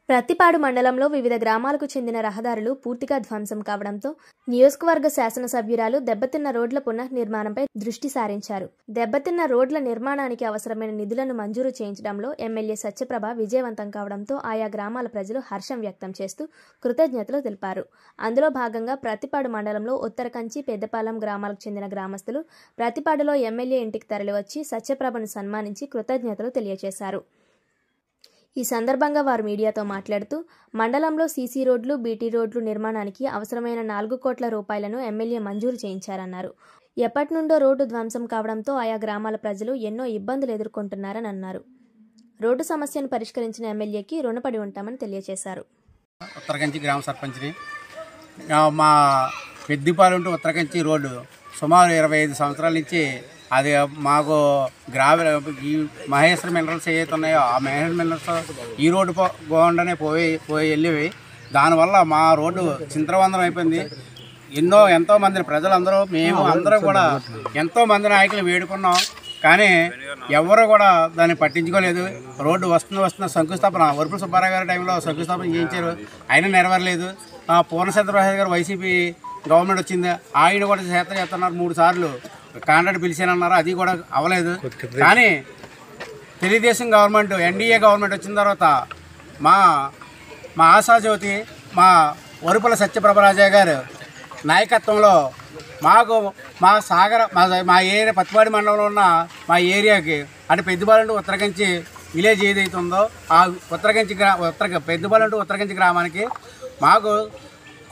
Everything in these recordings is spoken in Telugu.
ప్రత్తిపాడు మండలంలో వివిధ గ్రామాలకు చెందిన రహదారులు పూర్తిగా ధ్వంసం కావడంతో నియోజకవర్గ శాసనసభ్యురాలు దెబ్బతిన్న రోడ్ల పునఃనిర్మాణంపై దృష్టి సారించారు. దెబ్బతిన్న రోడ్ల నిర్మాణానికి అవసరమైన నిధులను మంజూరు చేయించడంలో ఎమ్మెల్యే సత్యప్రభ విజయవంతం కావడంతో ఆయా గ్రామాల ప్రజలు హర్షం వ్యక్తం చేస్తూ కృతజ్ఞతలు తెలిపారు. అందులో భాగంగా ప్రత్తిపాడు మండలంలో ఉత్తరకంచి, పెద్దపాలెం గ్రామాలకు చెందిన గ్రామస్తులు ప్రత్తిపాడులో ఎమ్మెల్యే ఇంటికి తరలివచ్చి సత్యప్రభను సన్మానించి కృతజ్ఞతలు తెలియజేశారు. ఈ సందర్భంగా వారు మీడియాతో మాట్లాడుతూ మండలంలో సీసీ రోడ్లు, బీటీ రోడ్లు నిర్మాణానికి అవసరమైన 4 కోట్ల రూపాయలను ఎమ్మెల్యే మంజూరు చేయించారన్నారు. ఎప్పటి నుండో రోడ్డు ధ్వంసం కావడంతో ఆయా గ్రామాల ప్రజలు ఎన్నో ఇబ్బందులు ఎదుర్కొంటున్నారని అన్నారు. రోడ్డు సమస్యను పరిష్కరించిన ఎమ్మెల్యేకి రుణపడి ఉంటామని తెలియజేశారు. ఉత్తరకంచి గ్రామ సర్పంచ్ని. మా పెద్దిపాలెం టు ఉత్తరకంచి రోడ్డు సుమారు 25 సంవత్సరాల నుంచి అది మాకు ఈ మహేశ్వర మినరల్స్ ఏవైతే ఉన్నాయో ఆ మహేశ్వర మినరల్స్ ఈ రోడ్డు గుండానే పోయి వెళ్ళేవి. దానివల్ల మా రోడ్డు చింతరవందనం అయిపోయింది. ఎంతోమంది ప్రజలందరూ మేము అందరూ కూడా ఎంతోమంది నాయకులు వేడుకున్నాం, కానీ ఎవరు కూడా దాన్ని పట్టించుకోలేదు. రోడ్డు వస్తున్న శంకుస్థాపన వరుపుల సుబ్బారావు గారి టైంలో శంకుస్థాపన చేయించారు, అయినా నెరవేరలేదు. పూర్ణచంద్రరాజు గారు వైసీపీ గవర్నమెంట్ వచ్చింది, ఆయన కూడా చేస్తున్నారు. 3 సార్లు కాంట్రాక్ట్ పిలిచానన్నారు, అది కూడా అవ్వలేదు. కానీ తెలుగుదేశం గవర్నమెంట్, ఎన్డీఏ గవర్నమెంట్ వచ్చిన తర్వాత మా ఆశాజ్యోతి మా వరుపుల సత్యప్రభరాజయ్య గారు నాయకత్వంలో మాకు మా ఏరియా పత్తిపాడు మండలంలో ఉన్న మా ఏరియాకి అంటే పెద్దపాలెం ఉత్తరకంచి విలేజ్ ఏదైతే ఉందో ఆ పెద్దపాలెం ఉత్తరకంచి గ్రామానికి మాకు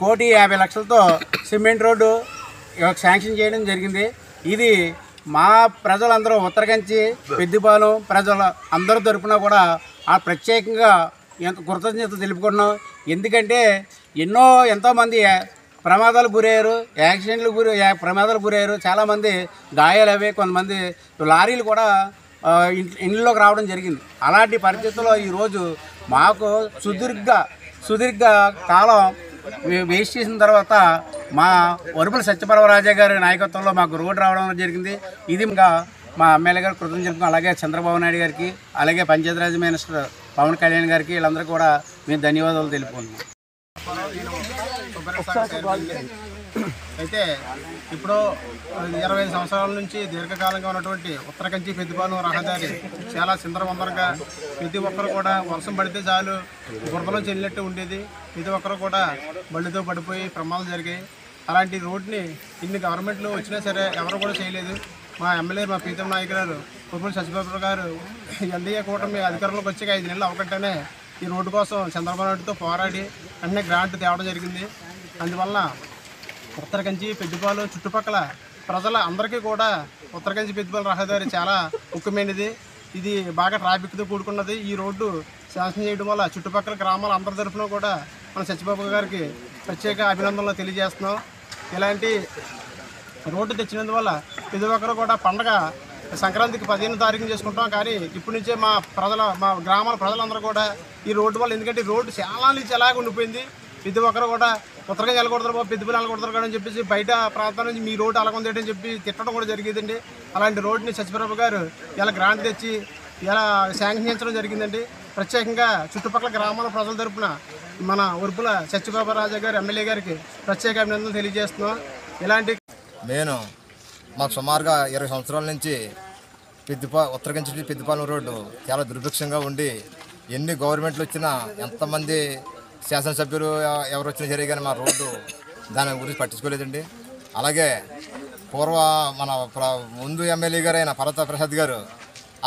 1,50,00,000తో సిమెంట్ రోడ్డు శాంక్షన్ చేయడం జరిగింది. ఇది మా ప్రజలందరూ ఉత్తరకంచి పెద్దిపాలెం ప్రజల అందరి తరపున కూడా ఆ ప్రత్యేకంగా కృతజ్ఞత తెలుపుకుంటున్నాం. ఎందుకంటే ఎంతోమంది ప్రమాదాలకు గురయ్యారు, ప్రమాదాలకు గురయ్యారు, చాలామంది గాయాలవే, కొంతమంది లారీలు కూడా ఇంట్లోకి రావడం జరిగింది. అలాంటి పరిస్థితుల్లో ఈరోజు మాకు సుదీర్ఘ కాలం వేస్ట్ చేసిన తర్వాత మా వరుపుల సత్యప్రభరాజయ్య గారి నాయకత్వంలో మాకు రోడ్డు రావడం జరిగింది. ఇది ఇంకా మా ఎమ్మెల్యే గారు కృతజ్ఞతలు చెప్పుకున్నాం. అలాగే చంద్రబాబు నాయుడు గారికి, అలాగే పంచాయతీరాజ్ మినిస్టర్ పవన్ కళ్యాణ్ గారికి, వీళ్ళందరూ కూడా మేము ధన్యవాదాలు తెలుపుకుంటున్నాం. అయితే ఇప్పుడు 25 సంవత్సరాల నుంచి దీర్ఘకాలంగా ఉన్నటువంటి ఉత్తరకంచి పెద్దిపాలెం రహదారి చాలా చిందరవందరగా, ప్రతి ఒక్కరు కూడా వర్షం పడితే చాలు బురదలో చెల్లినట్టు ఉండేది. ప్రతి ఒక్కరు కూడా బళ్ళతో పడిపోయి ప్రమాదాలు జరిగాయి. అలాంటి రోడ్ని ఇన్ని గవర్నమెంట్లు వచ్చినా సరే ఎవరు కూడా చేయలేదు. మా ఎమ్మెల్యే మా ప్రీతం నాయకురాలు వరుపుల సత్యప్రభ గారు ఎన్డీఏ కూటమి అధికారంలోకి వచ్చాక 5 నెలలు అవ్వకంటేనే ఈ రోడ్డు కోసం చంద్రబాబు నాయుడుతో పోరాడి అన్నీ గ్రాంట్ తేవడం జరిగింది. అందువల్ల ఉత్తరకంచి పెద్దిపాలెం చుట్టుపక్కల ప్రజల అందరికీ కూడా ఉత్తరకంచి పెద్దిపాలెం రహదారి చాలా ముఖ్యమైనది. ఇది బాగా ట్రాఫిక్తో కూడుకున్నది. ఈ రోడ్డు శాంక్షన్ చేయడం వల్ల చుట్టుపక్కల గ్రామాల అందరి తరఫున కూడా మన సత్యబాబు గారికి ప్రత్యేక అభినందనలు తెలియజేస్తున్నాం. ఇలాంటి రోడ్డు తెచ్చినందువల్ల ప్రతి ఒక్కరు కూడా పండగ సంక్రాంతికి 15వ తారీఖున చేసుకుంటాం. కానీ ఇప్పటి నుంచే మా గ్రామాల ప్రజలందరూ కూడా ఈ రోడ్డు వల్ల, ఎందుకంటే రోడ్డు చాలా నుంచి ఎలాగ ఉండిపోయింది, ప్రతి ఒక్కరు కూడా ఉత్తరకంచి వెళ్ళకూడదు, పెద్దపల్లి వెళ్ళకూడదు అని చెప్పేసి బయట ప్రాంతాల నుంచి మీ రోడ్డు అలాగుంది అని చెప్పి తిట్టడం కూడా జరిగేదండి. అలాంటి రోడ్డుని సత్యప్రభ గారు ఇలా గ్రాంట్ తెచ్చి ఇలా శాంక్షన్ చేయించడం జరిగిందండి. ప్రత్యేకంగా చుట్టుపక్కల గ్రామాల ప్రజల తరపున మన వరుపుల సత్యప్రభరాజయ్య గారు ఎమ్మెల్యే గారికి ప్రత్యేక అభినందనలు తెలియజేస్తున్నాం. ఇలాంటి మాకు సుమారుగా 20 సంవత్సరాల నుంచి ఉత్తరకంచి పెద్దిపాలెం రోడ్డు చాలా దుర్భిక్షంగా ఉండి ఎన్ని గవర్నమెంట్లు వచ్చినా, ఎంతమంది శాసనసభ్యులు ఎవరు వచ్చినా సరే కానీ మా రోడ్డు దాని గురించి పట్టించుకోలేదండి. అలాగే మన ముందు ఎమ్మెల్యే గారు అయిన పర్వత ప్రసాద్ గారు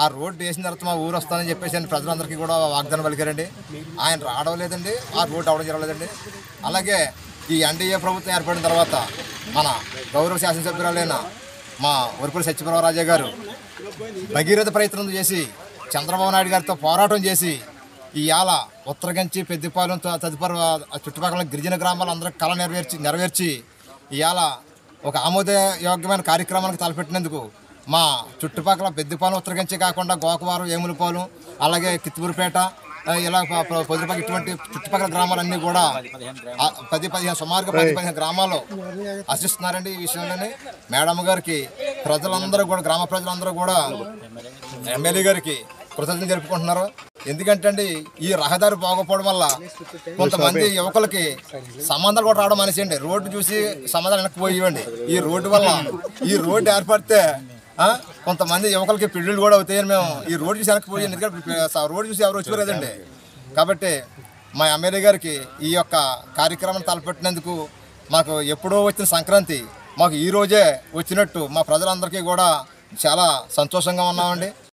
ఆ రోడ్డు వేసిన తర్వాత మా ఊరు వస్తానని చెప్పేసి ప్రజలందరికీ కూడా వాగ్దానం పలికారండి. ఆయన రావడం లేదండి, ఆ రోడ్డు అవడం జరగలేదండి. అలాగే ఈ ఎన్డీఏ ప్రభుత్వం ఏర్పడిన తర్వాత మన గౌరవ శాసనసభ్యురాలైన మా వరుపుల సత్యప్రభరాజయ్య గారు భగీరథ ప్రయత్నం చేసి చంద్రబాబు నాయుడు గారితో పోరాటం చేసి ఇవాళ ఉత్తరకంచి పెద్దిపాలెం తదుపరి చుట్టుపక్కల గిరిజన గ్రామాలు అందరూ కళ నెరవేర్చి ఇవాళ ఒక ఆమోదయోగ్యమైన కార్యక్రమానికి తలపెట్టినందుకు మా చుట్టుపక్కల పెద్దిపాలెం ఉత్తరకంచి కాకుండా గోకవరం, ఏములపాలెం, అలాగే కిత్తుపూరుపేట, ఇలా పొద్దుపక్క ఇటువంటి చుట్టుపక్కల గ్రామాలన్నీ కూడా 10-15 సుమారుగా 10-15 గ్రామాలు ఆశిస్తున్నారండి. ఈ విషయంలోనే మేడం గారికి ప్రజలందరూ కూడా, గ్రామ ప్రజలందరూ కూడా ఎమ్మెల్యే గారికి కృతజ్ఞతలు జరుపుకుంటున్నారు. ఎందుకంటే అండి ఈ రహదారి బాగోపోవడం వల్ల కొంతమంది యువకులకి సంబంధాలు కూడా రావడం అనేసండి. రోడ్డు చూసి సంబంధాలు వెనక్కి పోయివ్వండి. ఈ రోడ్డు వల్ల ఈ రోడ్డు ఏర్పడితే కొంతమంది యువకులకి పెళ్ళిళ్ళు కూడా అవుతాయని మేము ఈ రోడ్డు చూసి వెనక్కి పోయాను. ఎందుకంటే రోడ్డు చూసి ఎవరు వచ్చిపోలేదండి. కాబట్టి మా ఎమ్మెల్యే గారికి ఈ యొక్క కార్యక్రమాన్ని తలపెట్టినందుకు మాకు ఎప్పుడో వచ్చిన సంక్రాంతి మాకు ఈ రోజే వచ్చినట్టు మా ప్రజలందరికీ కూడా చాలా సంతోషంగా ఉన్నామండి.